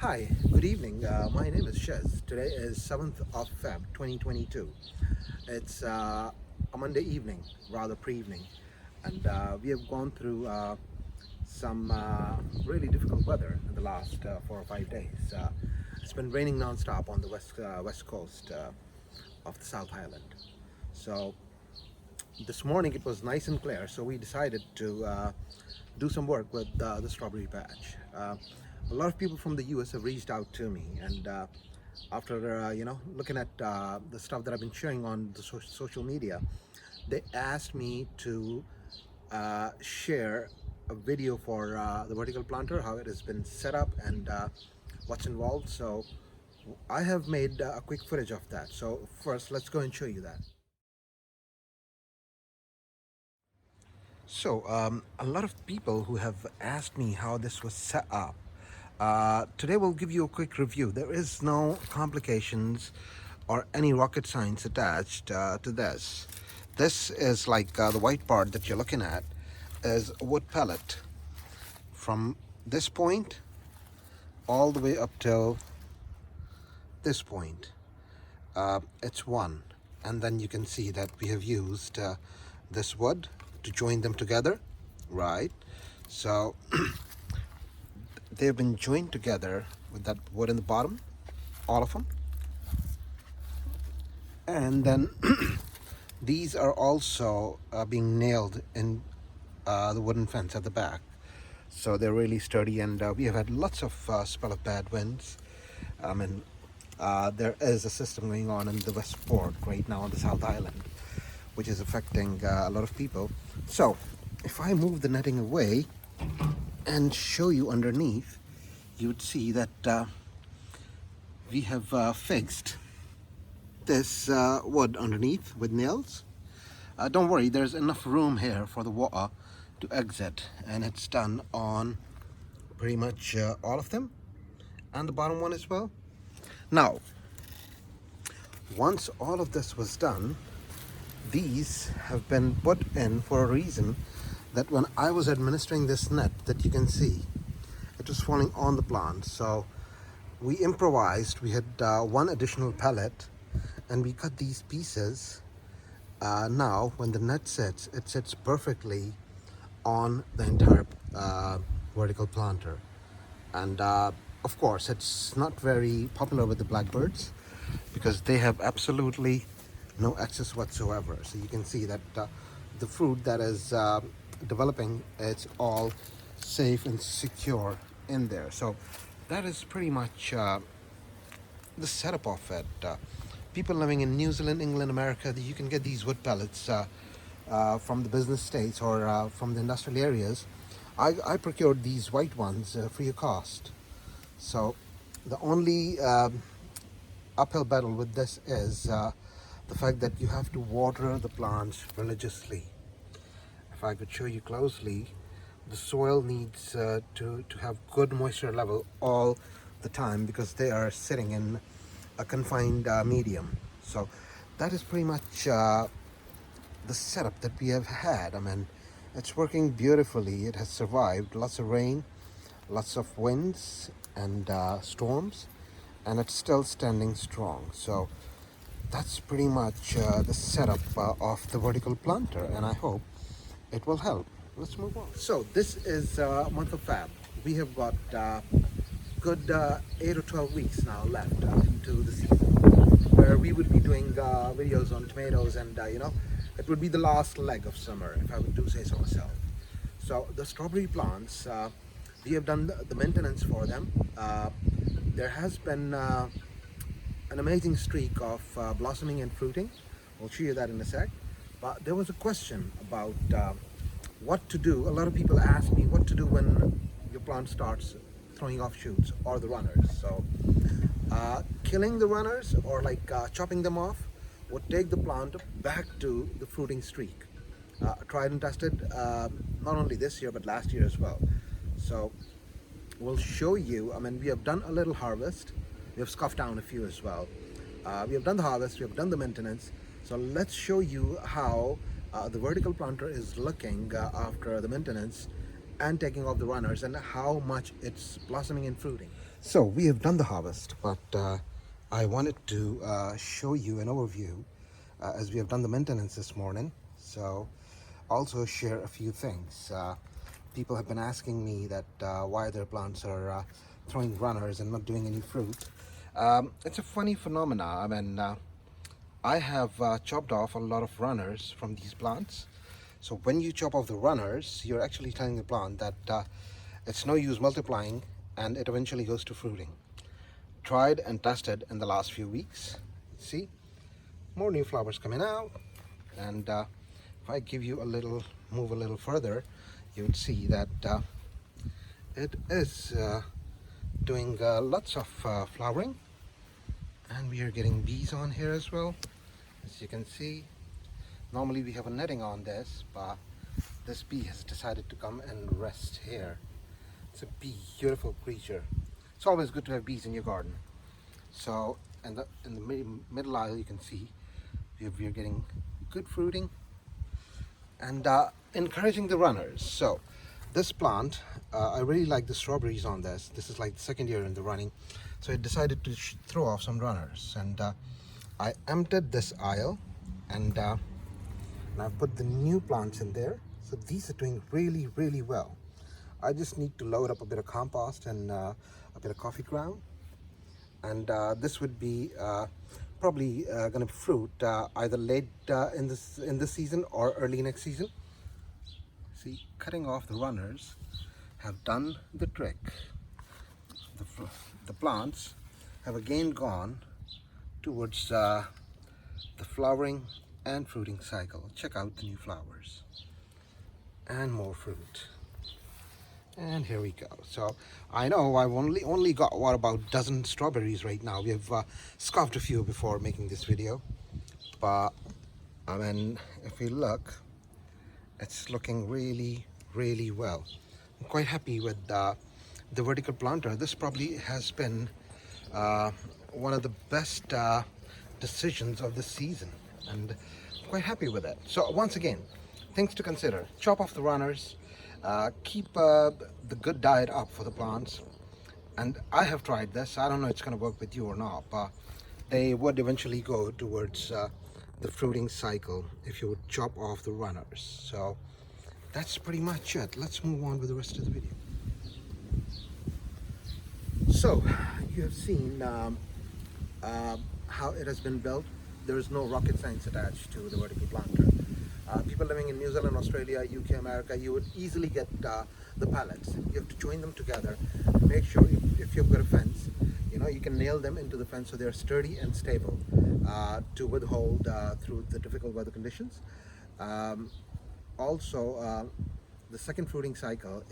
Hi, good evening. My name is Shez. Today is 7th of Feb 2022. It's a Monday evening, rather pre-evening, and we have gone through some really difficult weather in the last 4 or 5 days. It's been raining non-stop on the west coast of the South Island. So this morning it was nice and clear, so we decided to do some work with the strawberry patch. A lot of people from the US have reached out to me, and after looking at the stuff that I've been sharing on the social media, they asked me to share a video for the vertical planter, how it has been set up, and what's involved. So I have made a quick footage of that. So first, let's go and show you that. So, a lot of people who have asked me how this was set up. Today we'll give you a quick review. There is no complications or any rocket science attached to this. This is like the white part that you're looking at is a wood pellet. From this point all the way up till this point, it's one. And then you can see that we have used this wood to join them together, right? So they've been joined together with that wood in the bottom, all of them. And then these are also being nailed in the wooden fence at the back. So they're really sturdy, and we have had lots of spell of bad winds. And there is a system going on in the West Port right now on the South Island, which is affecting a lot of people. So if I move the netting away and show you underneath, you would see that we have fixed this wood underneath with nails. Don't worry, there's enough room here for the water to exit, and it's done on pretty much all of them, and the bottom one as well. Now, once all of this was done, these have been put in for a reason, that when I was administering this net that you can see, it was falling on the plant. So we improvised. We had one additional pellet, and we cut these pieces. Now when the net sits, it sits perfectly on the entire vertical planter. And of course it's not very popular with the blackbirds because they have absolutely no access whatsoever. So you can see that the fruit that is developing, it's all safe and secure in there. So that is pretty much the setup of it. People living in New Zealand, England, America, you can get these wood pellets from the business states or from the industrial areas. I procured these white ones free of cost. So the only uphill battle with this is the fact that you have to water the plants religiously. If I could show you closely, the soil needs to have good moisture level all the time because they are sitting in a confined medium. So that is pretty much the setup that we have had. I mean, it's working beautifully. It has survived lots of rain, lots of winds and storms, and it's still standing strong. So that's pretty much the setup of the vertical planter, and I hope it will help. Let's move on. So this is month of Feb. We have got good 8 or 12 weeks now left into the season, where we would be doing videos on tomatoes, and it would be the last leg of summer, if I would do say so myself. So the strawberry plants, we have done the maintenance for them. There has been an amazing streak of blossoming and fruiting. I'll show you that in a sec. But there was a question about what to do. A lot of people ask me what to do when your plant starts throwing off shoots or the runners. So killing the runners or chopping them off would take the plant back to the fruiting streak. Tried and tested, not only this year but last year as well. So we'll show you. I mean, we have done a little harvest. We have scuffed down a few as well. We have done the harvest, we have done the maintenance. So let's show you how the vertical planter is looking after the maintenance and taking off the runners, and how much it's blossoming and fruiting. So we have done the harvest, but I wanted to show you an overview as we have done the maintenance this morning. So also share a few things. People have been asking me that why their plants are throwing runners and not doing any fruit. It's a funny phenomena. I mean, I have chopped off a lot of runners from these plants. So when you chop off the runners, you're actually telling the plant that it's no use multiplying and it eventually goes to fruiting. Tried and tested in the last few weeks. See, more new flowers coming out. And if I give you a little, move a little further, you would see that it is doing lots of flowering. And we are getting bees on here as well. As you can see, normally we have a netting on this, but this bee has decided to come and rest here. It's a beautiful creature. It's always good to have bees in your garden. So in the middle aisle, you can see we are getting good fruiting and encouraging the runners. So this plant, I really like the strawberries on this. This is like the second year in the running. So I decided to throw off some runners, and I emptied this aisle and I've put the new plants in there. So these are doing really, really well. I just need to load up a bit of compost and a bit of coffee ground, and this would be probably going to fruit either late in this season or early next season. See, cutting off the runners have done the trick. The plants have again gone towards the flowering and fruiting cycle. Check out the new flowers and more fruit. And here we go. So I know I've only got what, about a dozen strawberries right now. We have scoffed a few before making this video, but I mean, if we look, it's looking really, really well. I'm quite happy with the vertical planter. This probably has been one of the best decisions of the season, and I'm quite happy with it. So once again, things to consider: chop off the runners, keep the good diet up for the plants. And I have tried this. I don't know if it's going to work with you or not, but they would eventually go towards the fruiting cycle if you would chop off the runners. So that's pretty much it. Let's move on with the rest of the video. So you have seen how it has been built. There is no rocket science attached to the vertical planter. People living in New Zealand, Australia, UK, America, you would easily get the pallets. You have to join them together. Make sure if you've got a fence, you can nail them into the fence so they're sturdy and stable to withhold through the difficult weather conditions. Also, the second fruiting cycle,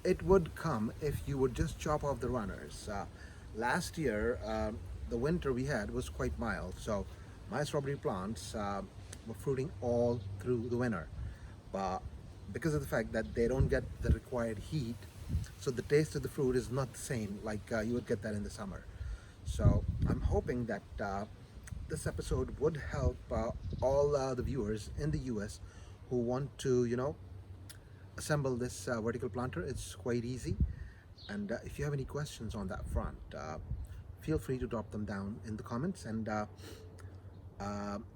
it would come if you would just chop off the runners. Last year, the winter we had was quite mild, so my strawberry plants were fruiting all through the winter. But because of the fact that they don't get the required heat, so the taste of the fruit is not the same like you would get that in the summer. So I'm hoping that this episode would help all the viewers in the US who want to, assemble this vertical planter. It's quite easy, and if you have any questions on that front, feel free to drop them down in the comments. And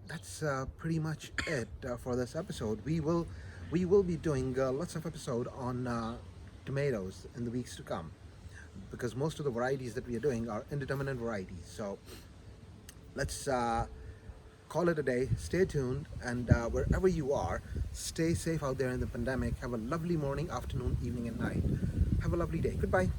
that's pretty much it for this episode. We will be doing lots of episodes on tomatoes in the weeks to come, because most of the varieties that we are doing are indeterminate varieties. So let's call it a day. Stay tuned, and wherever you are, stay safe out there in the pandemic. Have a lovely morning, afternoon, evening, and night. Have a lovely day. Goodbye.